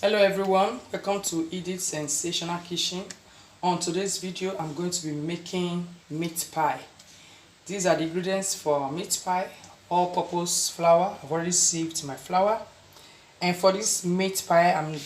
Hello everyone, welcome to Edith's Sensational Kitchen. On today's video, I'm going to be making meat pie. These are the ingredients for meat pie: all-purpose flour. I've already sieved my flour. And for this meat pie, I'm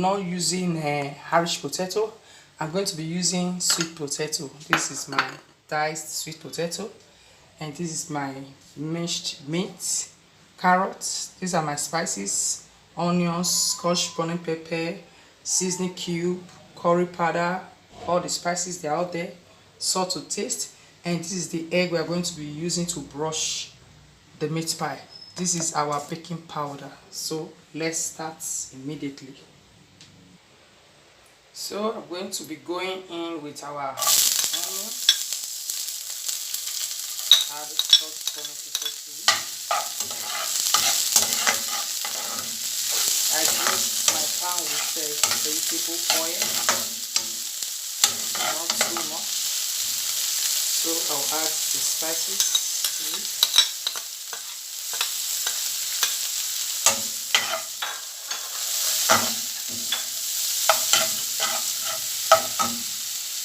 not using Irish potato. I'm going to be using sweet potato. This is my diced sweet potato, and this is my minced meat, carrots. These are my spices: onions, scotch bonnet pepper, seasoning cube, curry powder. All the spices, they're out there. Salt to taste. And this is the egg we are going to be using to brush the meat pie. This is our baking powder. So let's start immediately. So I'm going to be going in with our onions. Add the scotch bonnet pepper to it. I grease my pan with vegetable oil, not too much. So I'll add the spices to it.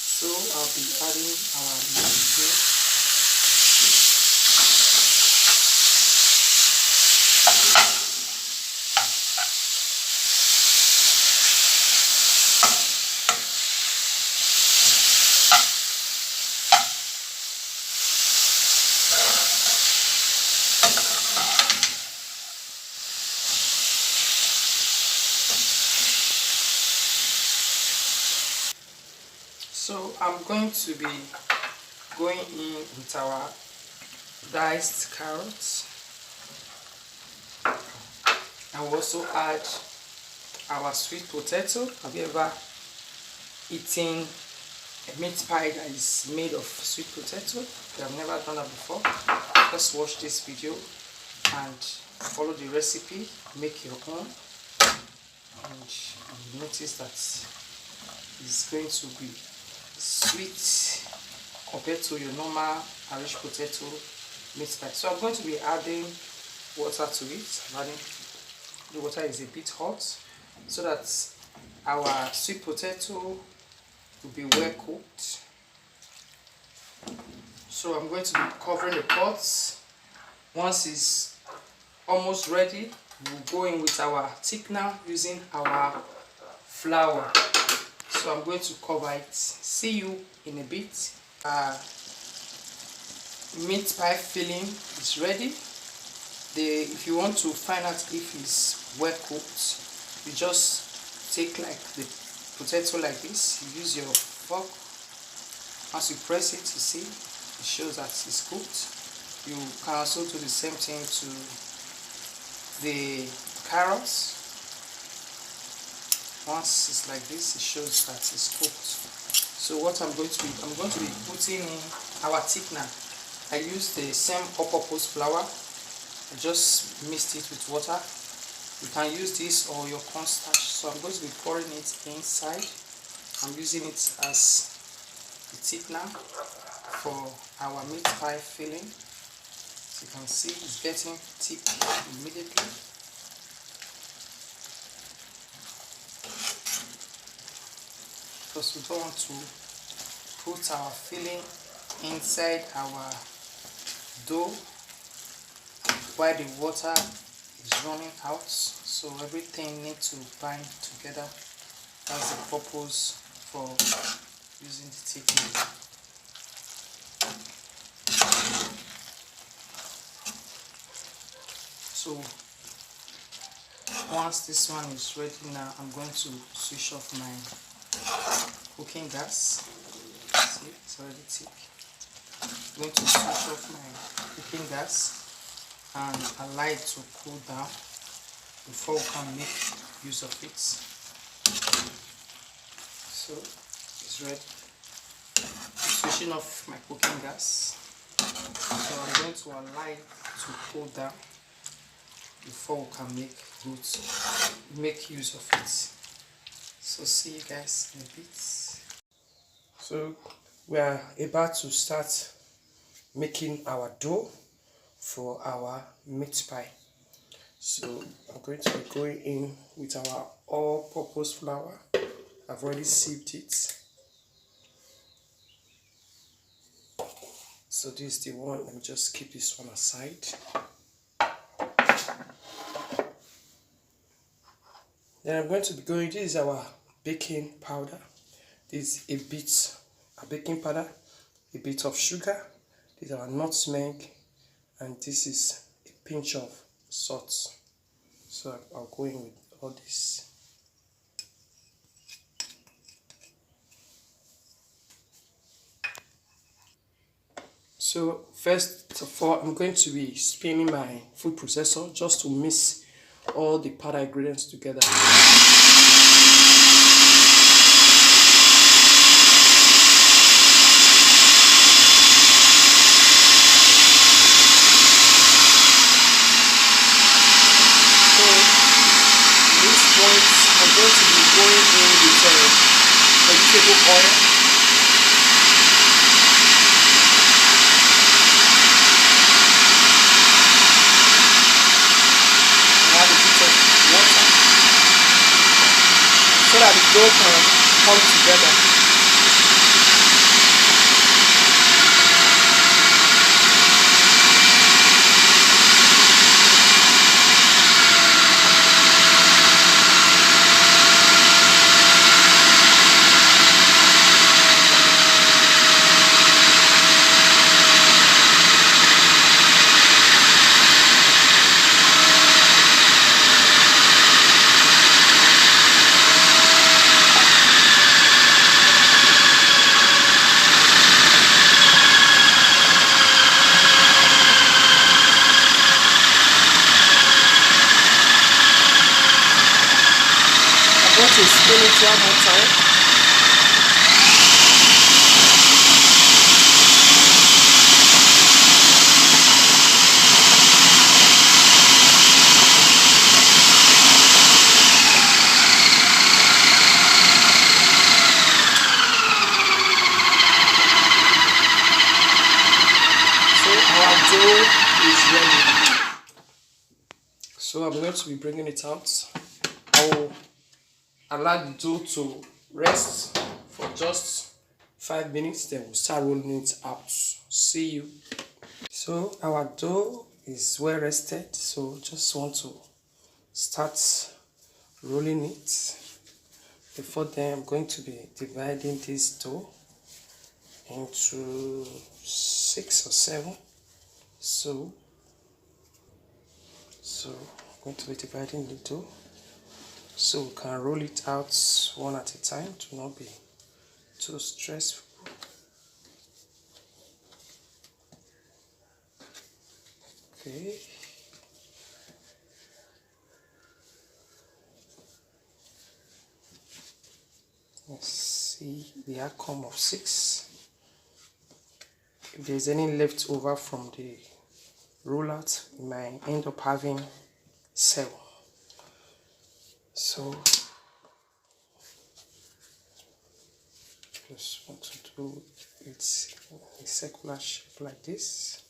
So I'll be adding our meat here. So I'm going to be going in with our diced carrots. I will also add our sweet potato. Have you ever eaten a meat pie that is made of sweet potato? If you have never done that before, just watch this video and follow the recipe, make your own, and you notice that it's going to be sweet compared to your normal Irish potato meat pie. So I'm going to be adding water to it. The water is a bit hot so that our sweet potato will be well cooked. So I'm going to be covering the pot. Once it's almost ready, we'll go in with our thickener using our flour. So I'm going to cover it. See you in a bit. Meat pie filling is ready. If you want to find out if it's well cooked, you just take like the potato like this. You use your fork. Once you press it, you see it shows that it's cooked. You can also do the same thing to the carrots. Once it's like this, it shows that it's cooked. So what I'm going to be putting in our thickener. I use the same all-purpose flour. I just mixed it with water. You can use this or your cornstarch. So I'm going to be pouring it inside. I'm using it as the thickener for our meat pie filling. So you can see it's getting thick immediately. Because we don't want to put our filling inside our dough while the water is running out, so everything needs to bind together. That's the purpose for using the thickener. So once this one is ready, now I'm going to switch off my cooking gas. See, it's already thick. I'm going to switch off my cooking gas and allow it to cool down before we can make use of it. So it's ready. I'm switching off my cooking gas. So I'm going to allow it to cool down before we can make use of it. So see you guys in a bit. So we are about to start making our dough for our meat pie. So I'm going to be going in with our all-purpose flour. I've already sieved it. So this is the one. Let me just keep this one aside. Then I'm going to be going, this is our baking powder. This is a baking powder, a bit of sugar. This is our nutmeg, and this is a pinch of salt. So I'll go in with all this. So first of all, I'm going to be spinning my food processor just to mix all the powder ingredients together. So this point, I'm going to be going in with vegetable oil. So that the dough can come together. To spin it one more time. So our dough is ready. So I'm going to be bringing it out. I will allow the dough to rest for just 5 minutes, then we'll start rolling it out. See you. So our dough is well rested, so just want to start rolling it. Before then, I'm going to be dividing this dough into 6 or 7. So I'm going to be dividing the dough so we can roll it out one at a time to not be too stressful. Okay. Let's see the outcome of 6. If there's any left over from the rollout, we might end up having 7. So just want to do it in a circular shape like this.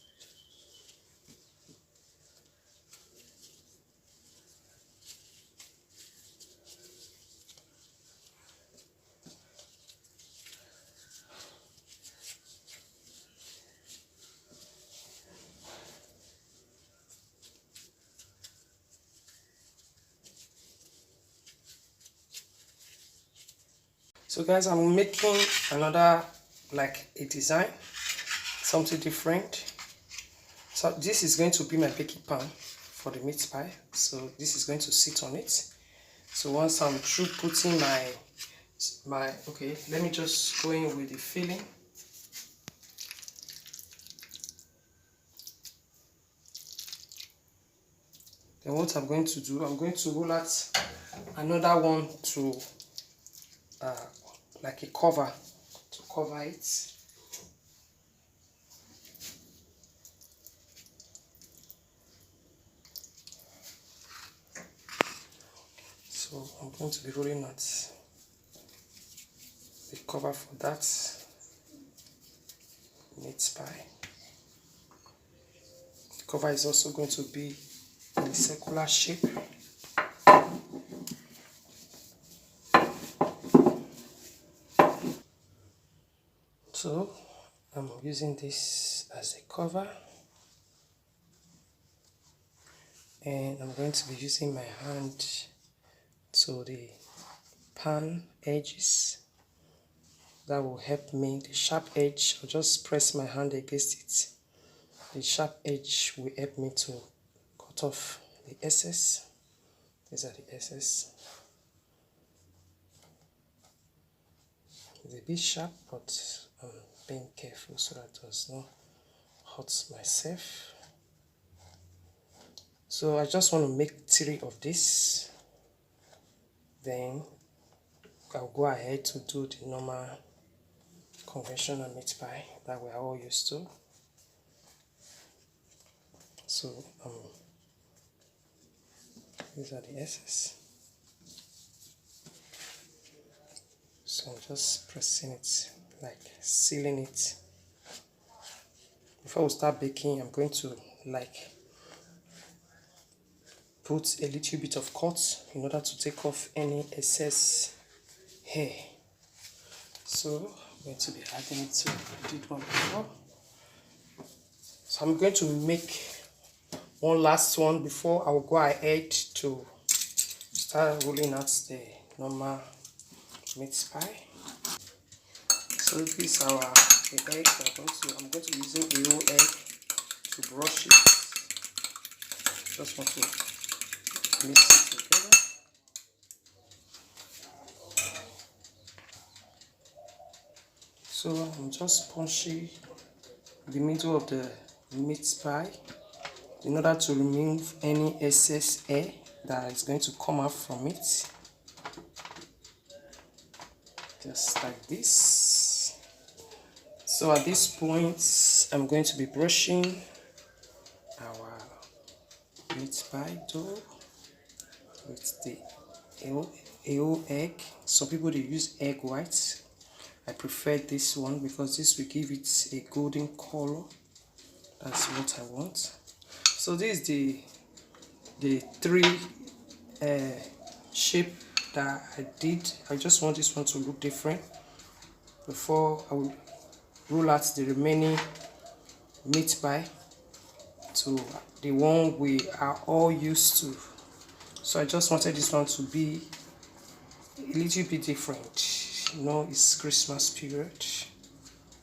So guys, I'm making another, like a design, something different. So this is going to be my baking pan for the meat pie. So this is going to sit on it. So once I'm through putting my okay, let me just go in with the filling. Then what I'm going to do, I'm going to roll out another one to like a cover to cover it. So I'm going to be rolling out the cover for that meat pie. The cover is also going to be in a circular shape. So I'm using this as a cover, and I'm going to be using my hand to the pan edges. That will help me. The sharp edge, I'll just press my hand against it. The sharp edge will help me to cut off the excess. These are the excess. It's a bit sharp, but I'm being careful so that it does not hurt myself. So I just want to make 3 of this. Then I'll go ahead to do the normal conventional meat pie that we're all used to. So these are the excess. So I'm just pressing it, like sealing it. Before we start baking, I'm going to put a little bit of cut in order to take off any excess hair. So I'm going to be adding it to the one before. So I'm going to make one last one before I will go ahead to start rolling out the normal meat pie. So these are the eggs. I'm going to be using a whole egg to brush it. Just want to mix it together. So I'm just punching the middle of the meat pie in order to remove any excess air that is going to come out from it. Just like this. So at this point, I'm going to be brushing our meat pie dough with the whole egg. Some people they use egg whites. I prefer this one because this will give it a golden color. That's what I want. So this is the 3 shape that I did. I just want this one to look different before I will roll out the remaining meat pie to the one we are all used to. So I just wanted this one to be a little bit different. You know, it's Christmas period,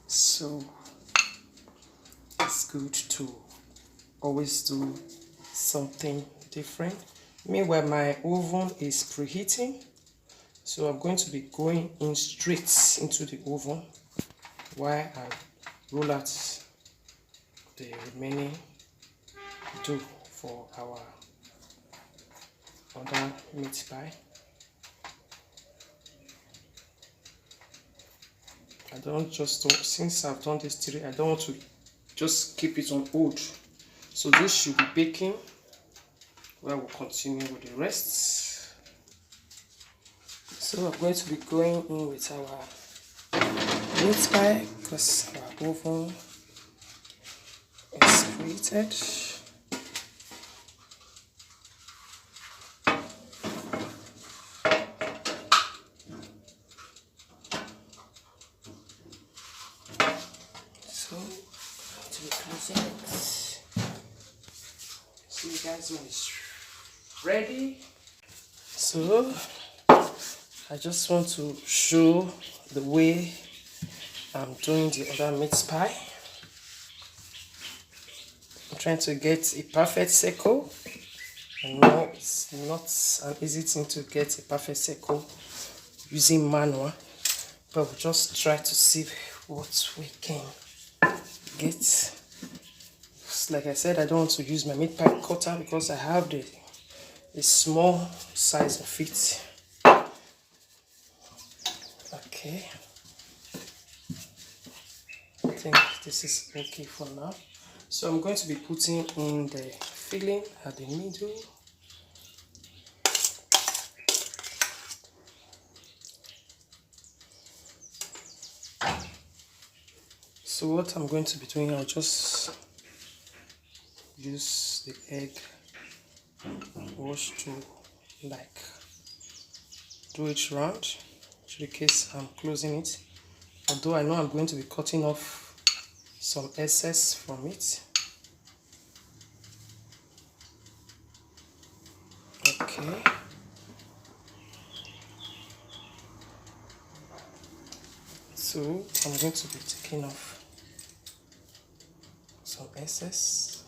so it's good to always do something different. Meanwhile, my oven is preheating, so I'm going to be going in straight into the oven while I roll out the remaining dough for our other meat pie. I don't just, since I've done this 3, I don't want to just keep it on hold. So this should be baking while we'll continue with the rest. So I'm going to be going in with our meat pie because our oven is preheated. So to be closing it. See you guys when it's ready. So I just want to show the way I'm doing the other meat pie. I'm trying to get a perfect circle. I know it's not an easy thing to get a perfect circle using manual, but we'll just try to see what we can get. Like I said, I don't want to use my meat pie cutter because I have the small size of it. Okay, I think this is okay for now. So I'm going to be putting in the filling at the middle. So what I'm going to be doing, I'll just use the egg wash to do it round. In case I'm closing it, although I know I'm going to be cutting off some excess from it. Okay. So I'm going to be taking off some excess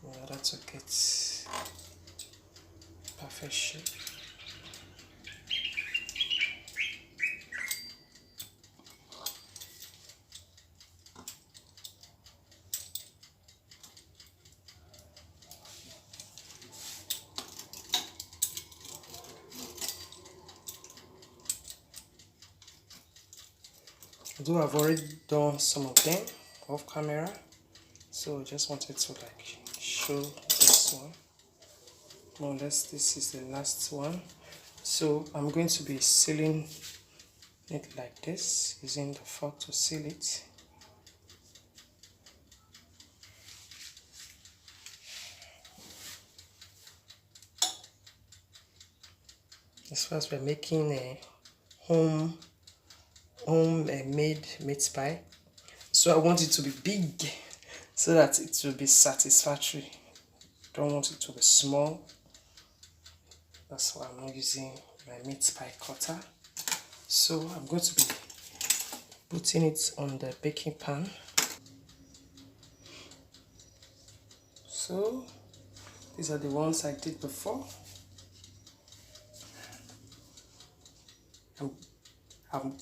in order to get perfect shape. Although I've already done some of them off camera, so I just wanted to like show this one. More or less this is the last one. So I'm going to be sealing it like this, using the fork to seal it. As far as we're making a made meat pie, so I want it to be big so that it will be satisfactory. Don't want it to be small. That's why I'm using my meat pie cutter. So I'm going to be putting it on the baking pan. So these are the ones I did before.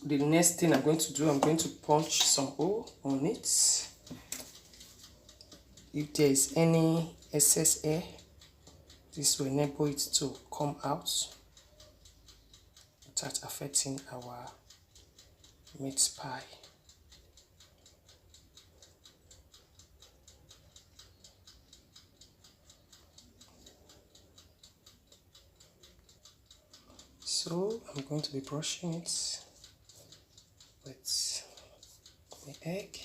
The next thing I'm going to do, I'm going to punch some hole on it. If there is any excess air, this will enable it to come out without affecting our meat pie. So I'm going to be brushing it with the egg.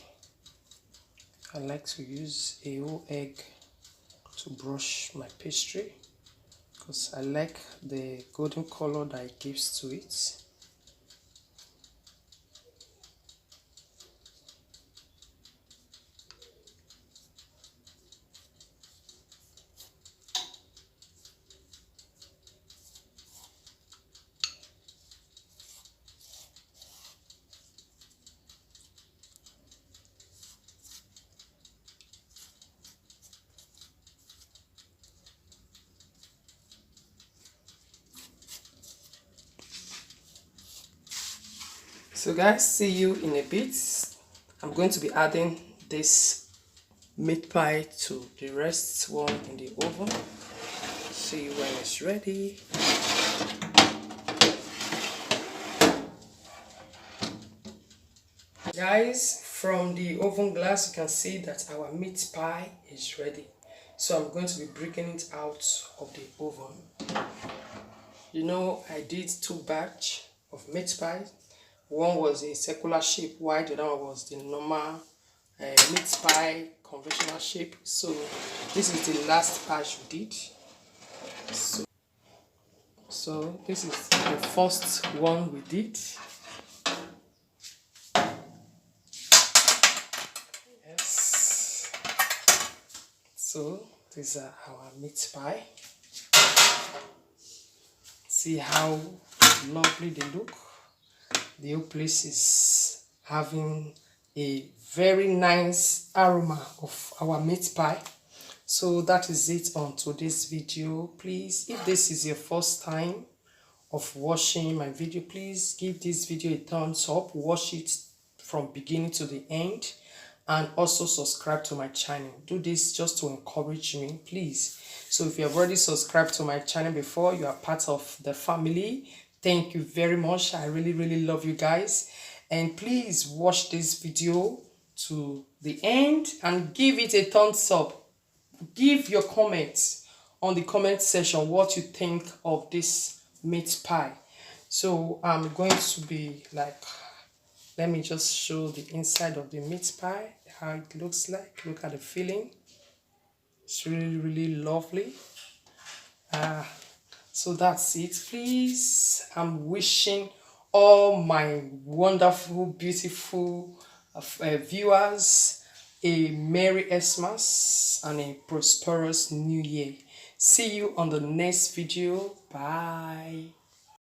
I like to use a whole egg to brush my pastry because I like the golden color that it gives to it. So guys, see you in a bit. I'm going to be adding this meat pie to the rest one in the oven. See you when it's ready. Guys, from the oven glass you can see that our meat pie is ready. So I'm going to be breaking it out of the oven. You know, I did 2 batch of meat pie. One was a circular shape, while the other one was the normal meat pie conventional shape. So this is the last batch we did. So this is the first one we did. Yes. So these are our meat pie. See how lovely they look. The whole place is having a very nice aroma of our meat pie. So that is it on today's video. Please, if this is your first time of watching my video, please give this video a thumbs up, watch it from beginning to the end, and also subscribe to my channel. Do this just to encourage me, please. So if you have already subscribed to my channel before, you are part of the family. Thank you very much. I really love you guys, and please watch this video to the end and give it a thumbs up. Give your comments on the comment section what you think of this meat pie. So I'm going to be like, let me just show the inside of the meat pie, how it looks like. Look at the filling. It's really lovely. So that's it. Please, I'm wishing all my wonderful, beautiful viewers a Merry Xmas and a prosperous New Year. See you on the next video. Bye.